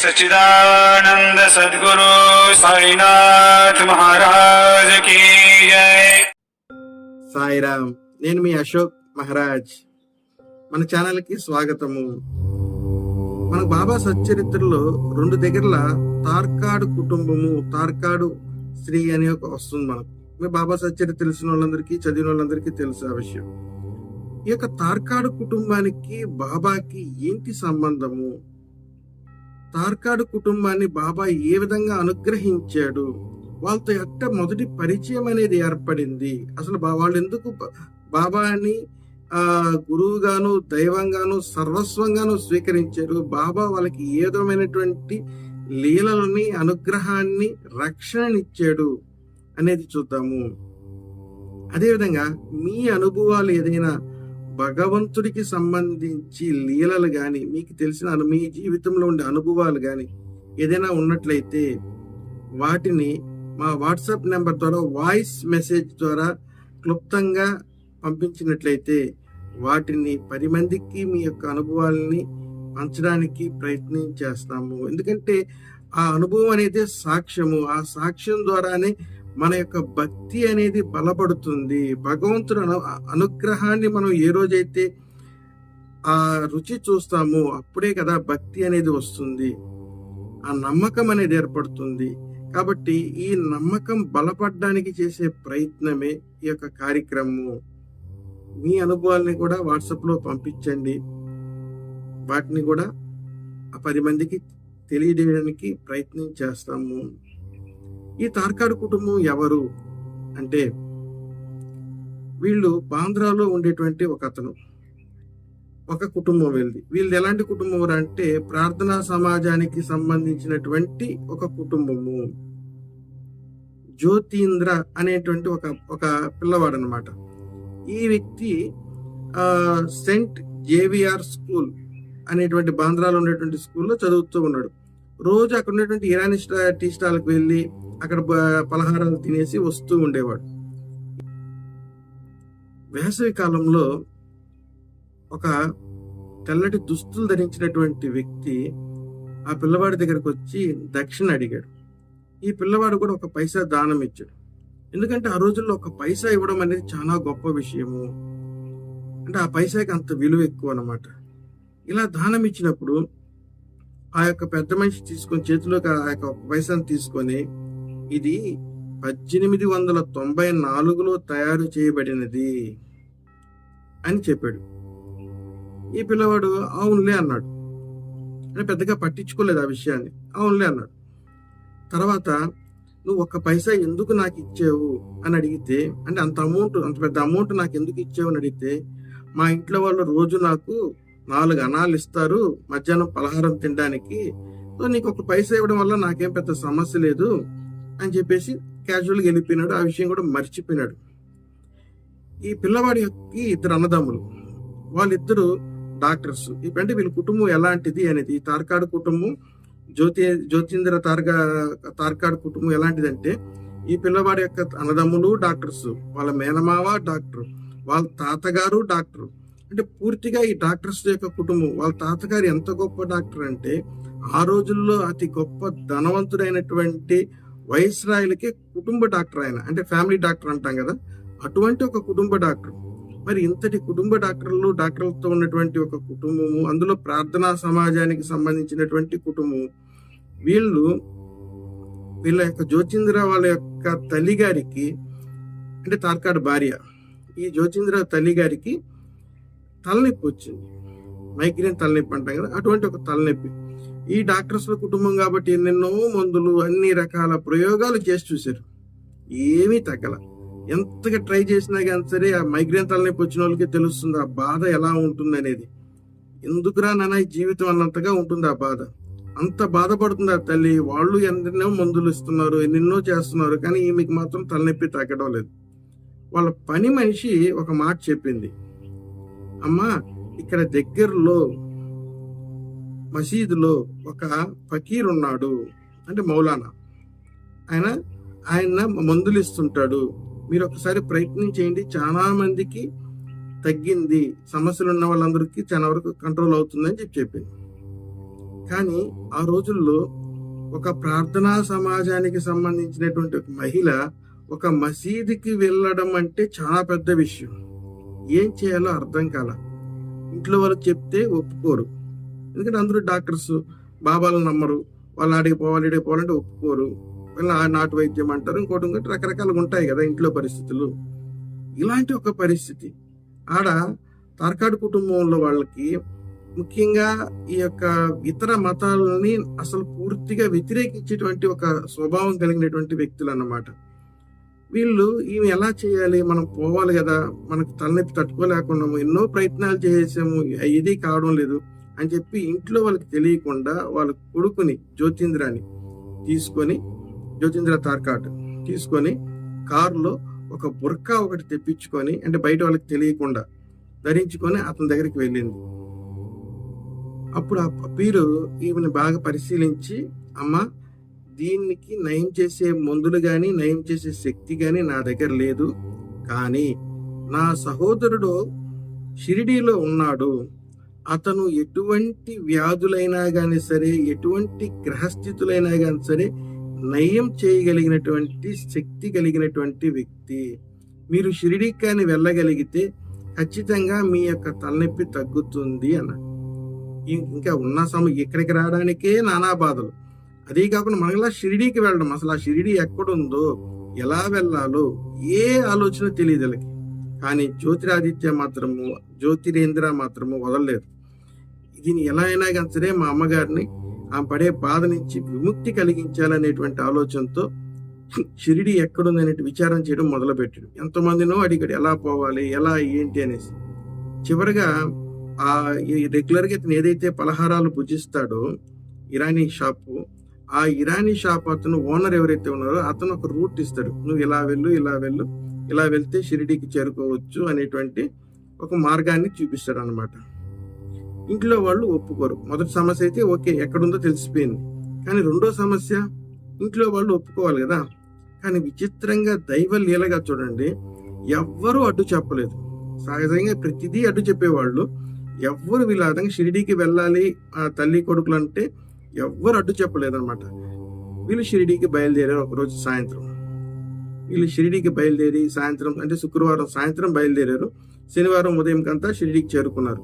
सच्चिदानंद सद्गुरु साईनाथ महाराज की जय। సాయిరామ్. నేను మీ అశోక్ మహారాజ్. మన ఛానల్ కి స్వాగతము. మన బాబా సచ్చరిత్రలో రెండు దగ్గరల తార్కాడు కుటుంబము, తార్కాడు స్త్రీ అని ఒక వస్తుంది మనకు. మీ బాబా సచ్చరిత్ర తెలిసిన వాళ్ళందరికీ, చదివిన వాళ్ళందరికీ తెలుసు ఆ విషయం. ఈ యొక్క తార్కాడు కుటుంబానికి బాబాకి ఏంటి సంబంధము? తార్కాడు కుటుంబాన్ని బాబా ఏ విధంగా అనుగ్రహించాడు? వాళ్ళతో ఎట్ట మొదటి పరిచయం అనేది ఏర్పడింది? అసలు వాళ్ళు ఎందుకు బాబాని గురువుగాను, దైవంగాను, సర్వస్వంగాను స్వీకరించారు? బాబా వాళ్ళకి ఏ విధమైనటువంటి లీలలని, అనుగ్రహాన్ని, రక్షణనిచ్చాడు అనేది చూద్దాము. అదేవిధంగా మీ అనుభవాలు ఏదైనా భగవంతుడికి సంబంధించి లీలలు కానీ, మీకు తెలిసిన మీ జీవితంలో ఉండే అనుభవాలు కానీ ఏదైనా ఉన్నట్లయితే వాటిని మా వాట్సాప్ నెంబర్ ద్వారా వాయిస్ మెసేజ్ ద్వారా క్లుప్తంగా పంపించినట్లయితే వాటిని 10 మందికి మీ యొక్క అనుభవాలని పంచడానికి ప్రయత్నం చేస్తాము. ఎందుకంటే ఆ అనుభవం అనేది సాక్ష్యము. ఆ సాక్ష్యం ద్వారానే మన యొక్క భక్తి అనేది బలపడుతుంది. భగవంతుడు అనుగ్రహాన్ని మనం ఏ రోజైతే ఆ రుచి చూస్తామో అప్పుడే కదా భక్తి అనేది వస్తుంది, ఆ నమ్మకం అనేది ఏర్పడుతుంది. కాబట్టి ఈ నమ్మకం బలపడడానికి చేసే ప్రయత్నమే ఈ యొక్క కార్యక్రమము. మీ అనుభవాల్ని కూడా వాట్సాప్లో పంపించండి. వాటిని కూడా 10 మందికి తెలియజేయడానికి ప్రయత్నం చేస్తాము. ఈ తార్కాడు కుటుంబం ఎవరు అంటే, వీళ్ళు బాంద్రాలో ఉండేటువంటి ఒక కుటుంబం. వీళ్ళది ఎలాంటి కుటుంబం అంటే ప్రార్థనా సమాజానికి సంబంధించినటువంటి ఒక కుటుంబము. జ్యోతీంద్ర అనేటువంటి ఒక పిల్లవాడు అనమాట. ఈ వ్యక్తి సెంట్ జేవిఆర్ స్కూల్ అనేటువంటి బాంద్రాలో ఉండేటువంటి స్కూల్లో చదువుతూ ఉన్నాడు. రోజు అక్కడ ఉన్నటువంటి ఇరానీ టీ స్టాల్కి వెళ్ళి అక్కడ పలహారాలు తినేసి వస్తూ ఉండేవాడు. వేసవి కాలంలో ఒక తెల్లటి దుస్తులు ధరించినటువంటి వ్యక్తి ఆ పిల్లవాడి దగ్గరకు వచ్చి దక్షిణ అడిగాడు. ఈ పిల్లవాడు కూడా 1 పైసా దానం ఇచ్చాడు. ఎందుకంటే ఆ రోజుల్లో 1 పైసా ఇవ్వడం అనేది చాలా గొప్ప విషయము. అంటే ఆ పైసాకి అంత విలువ ఎక్కువ అన్నమాట. ఇలా దానం ఇచ్చినప్పుడు ఆ యొక్క పెద్ద మనిషి తీసుకొని చేతిలోకి ఆ యొక్క 1 పైసాను తీసుకొని, ఇది 1894లో తయారు చేయబడినది అని చెప్పాడు. ఈ పిల్లవాడు అవునులే అన్నాడు. అంటే పెద్దగా పట్టించుకోలేదు ఆ విషయాన్ని. అవునులే అన్నాడు. తర్వాత నువ్వు 1 పైసా ఎందుకు నాకు ఇచ్చావు అని అడిగితే, అంటే అంత పెద్ద అమౌంట్ నాకు ఎందుకు ఇచ్చావు అని అడిగితే, మా ఇంట్లో వాళ్ళు రోజు నాకు 4 అనాలు ఇస్తారు మధ్యాహ్నం పలహారం తినడానికి, సో నీకు 1 పైసా ఇవ్వడం వల్ల నాకేం పెద్ద సమస్య లేదు అని చెప్పేసి క్యాజువల్గా వెళ్ళిపోయినాడు. ఆ విషయం కూడా మర్చిపోయినాడు. ఈ పిల్లవాడి యొక్క 2 అన్నదమ్ములు, వాళ్ళిద్దరూ డాక్టర్స్. అంటే వీళ్ళ కుటుంబం ఎలాంటిది అనేది, ఈ తార్కాడు కుటుంబం, జ్యోతీంద్ర తార్కాడు కుటుంబం ఎలాంటిదంటే, ఈ పిల్లవాడి యొక్క అన్నదమ్ములు డాక్టర్స్, వాళ్ళ మేనమావ డాక్టర్, వాళ్ళ తాతగారు డాక్టర్. అంటే పూర్తిగా ఈ డాక్టర్స్ యొక్క కుటుంబం. వాళ్ళ తాతగారు ఎంత గొప్ప డాక్టర్ అంటే, ఆ రోజుల్లో అతి గొప్ప ధనవంతుడైనటువంటి వైస్రాయలకి కుటుంబ డాక్టర్ ఆయన. అంటే ఫ్యామిలీ డాక్టర్ అంటాం కదా, అటువంటి ఒక కుటుంబ డాక్టర్. మరి ఇంతటి కుటుంబ డాక్టర్లతో ఉన్నటువంటి ఒక కుటుంబము, అందులో ప్రార్థనా సమాజానికి సంబంధించినటువంటి కుటుంబం. వీళ్ళ యొక్క జ్యోతీంద్ర వాళ్ళ యొక్క తల్లిగారికి, అంటే తార్కాడు భార్య, ఈ జ్యోతీంద్ర తల్లిగారికి తలనొప్పి వచ్చింది. మైగ్రేన్ తలనొప్పి అంటాం కదా, అటువంటి ఒక తలనొప్పి. ఈ డాక్టర్స్ల కుటుంబం కాబట్టి ఎన్నెన్నో మందులు, అన్ని రకాల ప్రయోగాలు చేసి చూశారు, ఏమీ తగ్గల. ఎంతగా ట్రై చేసినా కానీ సరే ఆ మైగ్రేన్ తలనొప్పి వచ్చిన వాళ్ళకి తెలుస్తుంది ఆ బాధ ఎలా ఉంటుంది అనేది. ఎందుకురా నాన్న ఈ జీవితం అన్నంతగా ఉంటుంది ఆ బాధ. అంత బాధపడుతుంది ఆ తల్లి. వాళ్ళు ఎన్నెన్నో మందులు ఇస్తున్నారు, ఎన్నెన్నో చేస్తున్నారు, కానీ ఈమెకి మాత్రం తలనొప్పి తగ్గడం లేదు. వాళ్ళ పని మనిషి ఒక మాట చెప్పింది, అమ్మా ఇక్కడ దగ్గరలో మసీదులో ఒక ఫకీర్ ఉన్నాడు, అంటే మౌలానా, ఆయన మందులు ఇస్తుంటాడు, మీరు ఒకసారి ప్రయత్నం చేయండి, చాలా మందికి తగ్గింది, సమస్యలు ఉన్న వాళ్ళందరికీ చాలా వరకు కంట్రోల్ అవుతుందని చెప్పింది. కానీ ఆ రోజుల్లో ఒక ప్రార్థనా సమాజానికి సంబంధించినటువంటి ఒక మహిళ ఒక మసీదుకి వెళ్ళడం అంటే చాలా పెద్ద విషయం. ఏం చేయాలో అర్థం కాల. ఇంట్లో వాళ్ళకి చెప్తే ఒప్పుకోరు, ఎందుకంటే అందరూ డాక్టర్స్, బాబాలను నమ్మరు. వాళ్ళు ఆడికి పోవాలంటే ఒప్పుకోరు. వీళ్ళ నాటు వైద్యం అంటారు, ఇంకోటి రకరకాలుగా ఉంటాయి కదా ఇంట్లో పరిస్థితులు. ఇలాంటి ఒక పరిస్థితి ఆడ తార్కాడు కుటుంబంలో వాళ్ళకి, ముఖ్యంగా ఈ యొక్క ఇతర మతాలని అసలు పూర్తిగా వ్యతిరేకించేటువంటి ఒక స్వభావం కలిగినటువంటి వ్యక్తులు అన్నమాట. వీళ్ళు ఈమె ఎలా చేయాలి, మనం పోవాలి కదా, మనకు తలనొప్పి తట్టుకోలేకున్నాము, ఎన్నో ప్రయత్నాలు చేసాము, ఇది కావడం లేదు అని చెప్పి ఇంట్లో వాళ్ళకి తెలియకుండా వాళ్ళ కొడుకుని జ్యోతింద్ర తార్కాట్ తీసుకొని కారులో ఒక బుర్కా ఒకటి తెప్పించుకొని, అంటే బయట వాళ్ళకి తెలియకుండా ధరించుకొని అతని దగ్గరికి వెళ్ళింది. అప్పుడు ఆ పీరు ఈమెను బాగా పరిశీలించి, అమ్మ, దీనికి నయం చేసే మందులు కానీ నయం చేసే శక్తి కానీ నా దగ్గర లేదు, కానీ నా సహోదరుడు షిరిడీలో ఉన్నాడు, అతను ఎటువంటి వ్యాధులైనా కానీ సరే, ఎటువంటి గ్రహస్థితులైనా కానీ సరే నయం చేయగలిగినటువంటి శక్తి కలిగినటువంటి వ్యక్తి. మీరు షిరిడీకి కానీ వెళ్ళగలిగితే ఖచ్చితంగా మీ యొక్క తలనొప్పి తగ్గుతుంది అన్నాడు. ఇంకా ఉన్న ఇక్కడికి రావడానికే నానా బాధలు, అదే కాకుండా మనలా షిరిడీకి వెళ్ళడం, అసలు ఆ షిరిడీ ఎక్కడుందో, ఎలా వెళ్ళాలో ఏ ఆలోచన తెలియదు వాళ్ళకి. కానీ జ్యోతిరేంద్ర మాత్రము వదలలేదు. దీన్ని ఎలా అయినా కానీ సరే మా అమ్మగారిని ఆమె పడే బాధ నుంచి విముక్తి కలిగించాలనేటువంటి ఆలోచనతో షిరిడి ఎక్కడుందనే విచారం చేయడం మొదలుపెట్టాడు. ఎంతమందినో అడిగాడు ఎలా పోవాలి, ఎలా ఏంటి అనేసి. చివరిగా ఆ రెగ్యులర్గా ఇతను ఏదైతే పలహారాలు భుజిస్తాడో ఇరానీ షాపు, ఆ ఇరానీ షాప్ అతను ఓనర్ ఎవరైతే ఉన్నారో అతను ఒక రూట్ ఇస్తాడు, నువ్వు ఇలా వెళ్తే షిరిడీకి చేరుకోవచ్చు అనేటువంటి ఒక మార్గాన్ని చూపిస్తాడు అనమాట. ఇంట్లో వాళ్ళు ఒప్పుకోరు. మొదటి సమస్య అయితే ఓకే, ఎక్కడుందో తెలిసిపోయింది. కానీ రెండో సమస్య, ఇంట్లో వాళ్ళు ఒప్పుకోవాలి కదా. కానీ విచిత్రంగా దైవ లీలగా చూడండి, ఎవ్వరూ అడ్డు చెప్పలేదు. సహజంగా ప్రతిదీ అడ్డు చెప్పేవాళ్ళు, ఎవ్వరు విలాదంగా షిరిడీకి వెళ్ళాలి ఆ తల్లి కొడుకులు అంటే ఎవ్వరు అడ్డు చెప్పలేదన్నమాట. వీళ్ళు షిరిడీకి బయలుదేరారు. ఒకరోజు సాయంత్రం షిరిడీకి బయలుదేరి సాయంత్రం అంటే శుక్రవారం సాయంత్రం బయలుదేరారు. శనివారం ఉదయం కంతా షిరిడీకి చేరుకున్నారు.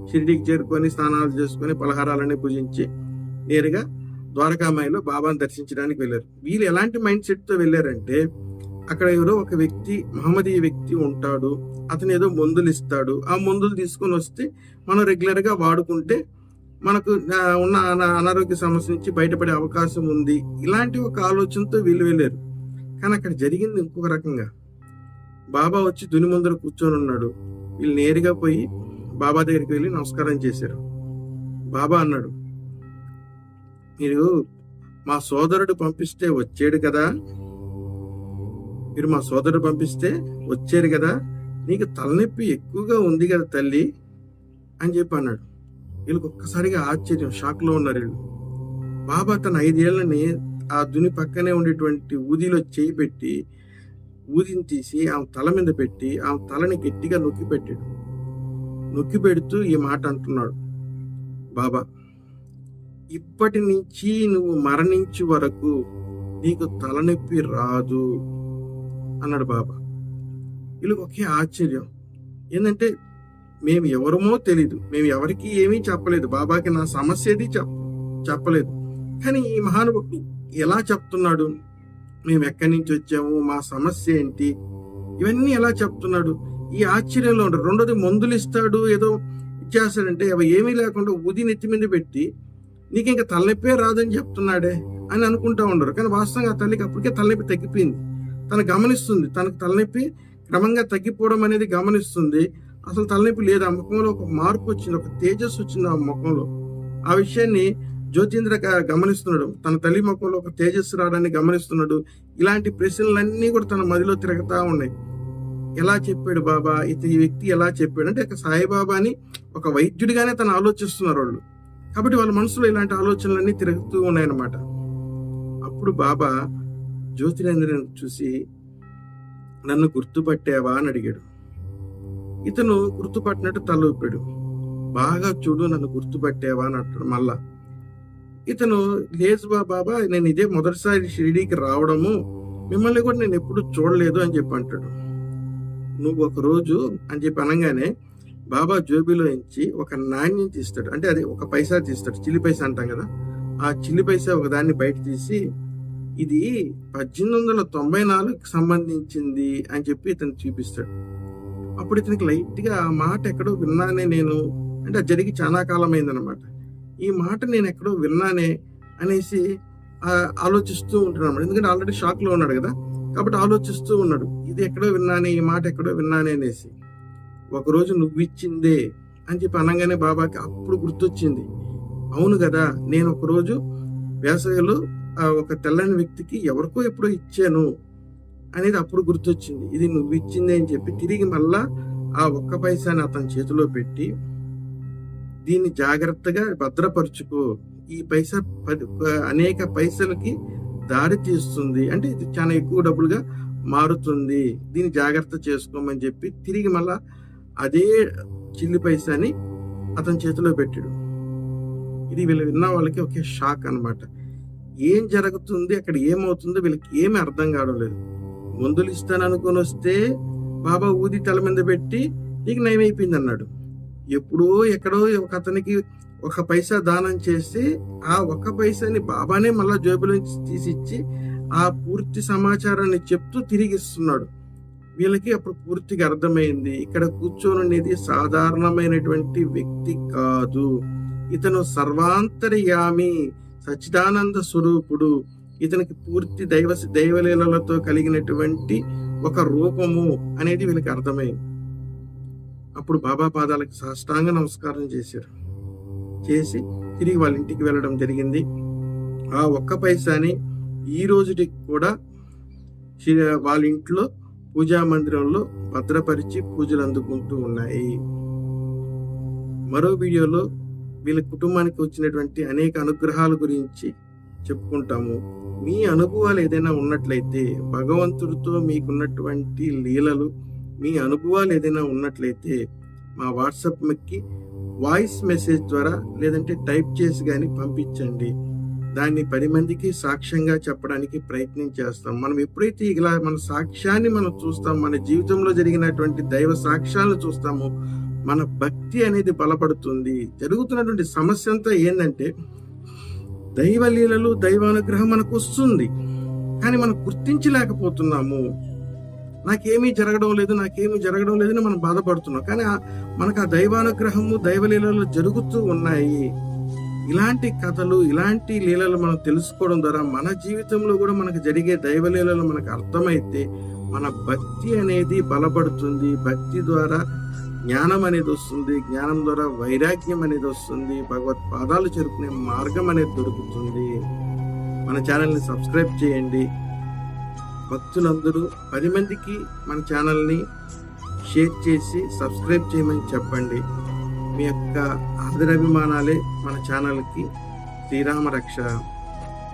షిరిడీకి చేరుకొని స్నానాలు చేసుకొని పలహారాలన్నీ పూజించి నేరుగా ద్వారకామాయిలో బాబాను దర్శించడానికి వెళ్ళారు. వీళ్ళు ఎలాంటి మైండ్ సెట్ తో వెళ్ళారంటే, అక్కడ ఎవరో ఒక వ్యక్తి, మహమ్మదీయ వ్యక్తి ఉంటాడు, అతను ఏదో మందులు ఇస్తాడు, ఆ మందులు తీసుకొని వస్తే మనం రెగ్యులర్ గా వాడుకుంటే మనకు ఉన్న అనారోగ్య సమస్య నుంచి బయటపడే అవకాశం ఉంది, ఇలాంటి ఒక ఆలోచనతో వీళ్ళు వెళ్ళారు. కానీ అక్కడ జరిగింది ఇంకొక రకంగా. బాబా వచ్చి దుని ముందర కూర్చొని ఉన్నాడు. వీళ్ళు నేరుగా పోయి బాబా దగ్గరికి వెళ్ళి నమస్కారం చేశారు. బాబా అన్నాడు, మీరు మా సోదరుడు పంపిస్తే వచ్చాడు కదా, నీకు తలనొప్పి ఎక్కువగా ఉంది కదా తల్లి అని చెప్పి అన్నాడు. వీళ్ళకి ఒక్కసారిగా ఆశ్చర్యం, షాక్ లో ఉన్నారు వీళ్ళు. బాబా తన 5 ఏళ్లని ఆ దుని పక్కనే ఉండేటువంటి ఊదిలో చేయి పెట్టి ఊదిని తీసి ఆమె తల మీద పెట్టి ఆమె తలని గట్టిగా నొక్కి పెడుతూ ఈ మాట అంటున్నాడు, బాబా, ఇప్పటి నుంచి నువ్వు మరణించే వరకు నీకు తలనొప్పి రాదు అన్నాడు బాబా. వీళ్ళకి ఒకే ఆశ్చర్యం. ఏంటంటే మేము ఎవరమో తెలీదు, మేము ఎవరికి ఏమీ చెప్పలేదు, బాబాకి నా సమస్య ఏది చెప్పలేదు. కానీ ఈ మహానుభుడు ఎలా చెప్తున్నాడు, మేము ఎక్కడి నుంచి వచ్చాము, మా సమస్య ఏంటి, ఇవన్నీ ఎలా చెప్తున్నాడు? ఈ ఆశ్చర్యంలో ఉంటారు. రెండోది, మందులు ఇస్తాడు, ఏదో ఇచ్చేస్తాడంటే అవి ఏమీ లేకుండా ఊది నెత్తి మీద పెట్టి నీకు ఇంకా తలనొప్పే రాదని చెప్తున్నాడే అని అనుకుంటా ఉండరు. కానీ వాస్తవంగా ఆ తల్లికి అప్పటికే తలనొప్పి తగ్గిపోయింది. తను గమనిస్తుంది, తనకు తలనొప్పి క్రమంగా తగ్గిపోవడం అనేది గమనిస్తుంది. అసలు తలనొప్పి లేదు, ఆ ముఖంలో ఒక మార్పు వచ్చింది, ఒక తేజస్సు వచ్చింది ఆ ముఖంలో. ఆ విషయాన్ని జ్యోతింద్ర గమనిస్తున్నాడు. తన తల్లి ముఖంలో ఒక తేజస్సు రావడాన్ని గమనిస్తున్నాడు. ఇలాంటి ప్రశ్నలన్నీ కూడా తన మదిలో తిరుగుతా ఉన్నాయి. ఎలా చెప్పాడు బాబా, ఈ వ్యక్తి ఎలా చెప్పాడు అంటే సాయిబాబాని ఒక వైద్యుడిగానే తను ఆలోచిస్తున్నారు వాళ్ళు. కాబట్టి వాళ్ళ మనసులో ఇలాంటి ఆలోచనలన్నీ తిరుగుతూ ఉన్నాయన్నమాట. అప్పుడు బాబా జ్యోతిరేంద్రని చూసి, నన్ను గుర్తుపట్టావా అని అడిగాడు. ఇతను గుర్తుపట్టినట్టు తల ఊపాడు. బాగా చూడు, నన్ను గుర్తుపట్టావా అని అంటాడు. మళ్ళా ఇతను లేదు బాబా, నేను ఇదే మొదటిసారి షిరిడీకి రావడము, మిమ్మల్ని కూడా నేను ఎప్పుడు చూడలేదు అని చెప్పి అంటాడు. నువ్వు ఒక రోజు అని చెప్పి అనగానే బాబా జోబీలో నుంచి ఒక నాణ్యం తీస్తాడు. అంటే అది ఒక పైసా తీస్తాడు, చిల్లి పైసా అంటాం కదా. ఆ చిల్లి పైసా ఒక దాన్ని బయట తీసి, ఇది 1894కి సంబంధించింది అని చెప్పి ఇతను చూపిస్తాడు. అప్పుడు ఇతనికి లైట్ గా ఆ మాట ఎక్కడో విన్నానే నేను, అంటే అది జరిగి చాలా కాలం అయిందనమాట. ఈ మాట నేను ఎక్కడో విన్నానే అనేసి ఆలోచిస్తూ ఉంటున్నాడు అన్నమాట. ఎందుకంటే ఆల్రెడీ షాక్ లో ఉన్నాడు కదా, కాబట్టి ఆలోచిస్తూ ఉన్నాడు, ఇది ఎక్కడో విన్నానే, ఈ మాట ఎక్కడో విన్నానే అనేసి. ఒకరోజు నువ్వు ఇచ్చిందే అని చెప్పి అనగానే బాబాకి అప్పుడు గుర్తొచ్చింది, అవును కదా, నేను ఒకరోజు వేసవిలో ఒక తెల్లని వ్యక్తికి ఎవరికో ఎప్పుడో ఇచ్చాను అనేది అప్పుడు గుర్తొచ్చింది. ఇది నువ్వు ఇచ్చిందే అని చెప్పి తిరిగి మళ్ళా ఆ ఒక్క పైసాని అతని చేతిలో పెట్టి, దీన్ని జాగ్రత్తగా భద్రపరుచుకో, ఈ పైసా అనేక పైసలకి దారి తీస్తుంది, అంటే ఇది చాలా ఎక్కువ డబ్బులుగా మారుతుంది, దీన్ని జాగ్రత్త చేసుకోమని చెప్పి తిరిగి మళ్ళా అదే చిల్లి పైసాని అతని చేతిలో పెట్టాడు. ఇది వీళ్ళు విన్న వాళ్ళకి ఒకే షాక్ అన్నమాట. ఏం జరుగుతుంది, అక్కడ ఏమవుతుందో వీళ్ళకి ఏమీ అర్థం కావడం లేదు. మందులు ఇస్తాను అనుకొని వస్తే బాబా ఊది తల మీద పెట్టి నీకు నయమైపోయింది అన్నాడు. ఎప్పుడో ఎక్కడో ఒక అతనికి ఒక పైసా దానం చేసి ఆ ఒక్క పైసాని బాబానే మళ్ళా జేబులోంచి తీసిచ్చి ఆ పూర్తి సమాచారాన్ని చెప్తూ తిరిగి ఇస్తున్నాడు. వీళ్ళకి అప్పుడు పూర్తిగా అర్థమైంది, ఇక్కడ కూర్చోనుండేది సాధారణమైనటువంటి వ్యక్తి కాదు, ఇతను సర్వాంతర్యామి, సచ్చిదానంద స్వరూపుడు, ఇతనికి పూర్తి దైవలీలలతో కలిగినటువంటి ఒక రూపము అనేది వీళ్ళకి అర్థమైంది. అప్పుడు బాబా పాదాలకు సాష్టాంగ నమస్కారం చేసి తిరిగి వాళ్ళ ఇంటికి వెళ్ళడం జరిగింది. ఆ ఒక్క పైసాని ఈ రోజుకి కూడా వాళ్ళ ఇంట్లో పూజా మందిరంలో భద్రపరిచి పూజలు అందుకుంటూ ఉన్నాయి. మరో వీడియోలో వీళ్ళ కుటుంబానికి వచ్చినటువంటి అనేక అనుగ్రహాల గురించి చెప్పుకుంటాము. మీ అనుభవాలు ఏదైనా ఉన్నట్లయితే, భగవంతుడితో మీకున్నటువంటి లీలలు, మీ అనుభవాలు ఏదైనా ఉన్నట్లయితే మా వాట్సాప్కి వాయిస్ మెసేజ్ ద్వారా లేదంటే టైప్ చేసి కానీ పంపించండి. దాన్ని 10 మందికి సాక్ష్యంగా చెప్పడానికి ప్రయత్నం చేస్తాం. మనం ఎప్పుడైతే ఇలా మన సాక్ష్యాన్ని మనం చూస్తాం, మన జీవితంలో జరిగినటువంటి దైవ సాక్ష్యాలను చూస్తామో మన భక్తి అనేది బలపడుతుంది. జరుగుతున్నటువంటి సమస్య అంతా ఏంటంటే, దైవలీలలు దైవానుగ్రహం మనకు వస్తుంది, కానీ మనం గుర్తించలేకపోతున్నాము. నాకేమీ జరగడం లేదని మనం బాధపడుతున్నాం, కానీ మనకు ఆ దైవానుగ్రహము దైవలీలలు జరుగుతూ ఉన్నాయి. ఇలాంటి కథలు, ఇలాంటి లీలలు మనం తెలుసుకోవడం ద్వారా మన జీవితంలో కూడా మనకు జరిగే దైవలీలలు మనకు అర్థమైతే మన భక్తి అనేది బలపడుతుంది. భక్తి ద్వారా జ్ఞానం అనేది వస్తుంది, జ్ఞానం ద్వారా వైరాగ్యం అనేది వస్తుంది, భగవత్ పాదాలు చేరుకునే మార్గం అనేది దొరుకుతుంది. మన ఛానల్ని సబ్స్క్రైబ్ చేయండి. భక్తులందరూ 10 మందికి మన ఛానల్ని షేర్ చేసి సబ్స్క్రైబ్ చేయమని చెప్పండి. మీ యొక్క ఆదరాభిమానాలే మన ఛానల్కి శ్రీరామ రక్ష.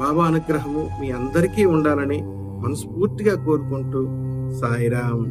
బాబా అనుగ్రహము మీ అందరికీ ఉండాలని మనస్ఫూర్తిగా కోరుకుంటూ సాయిరామ్.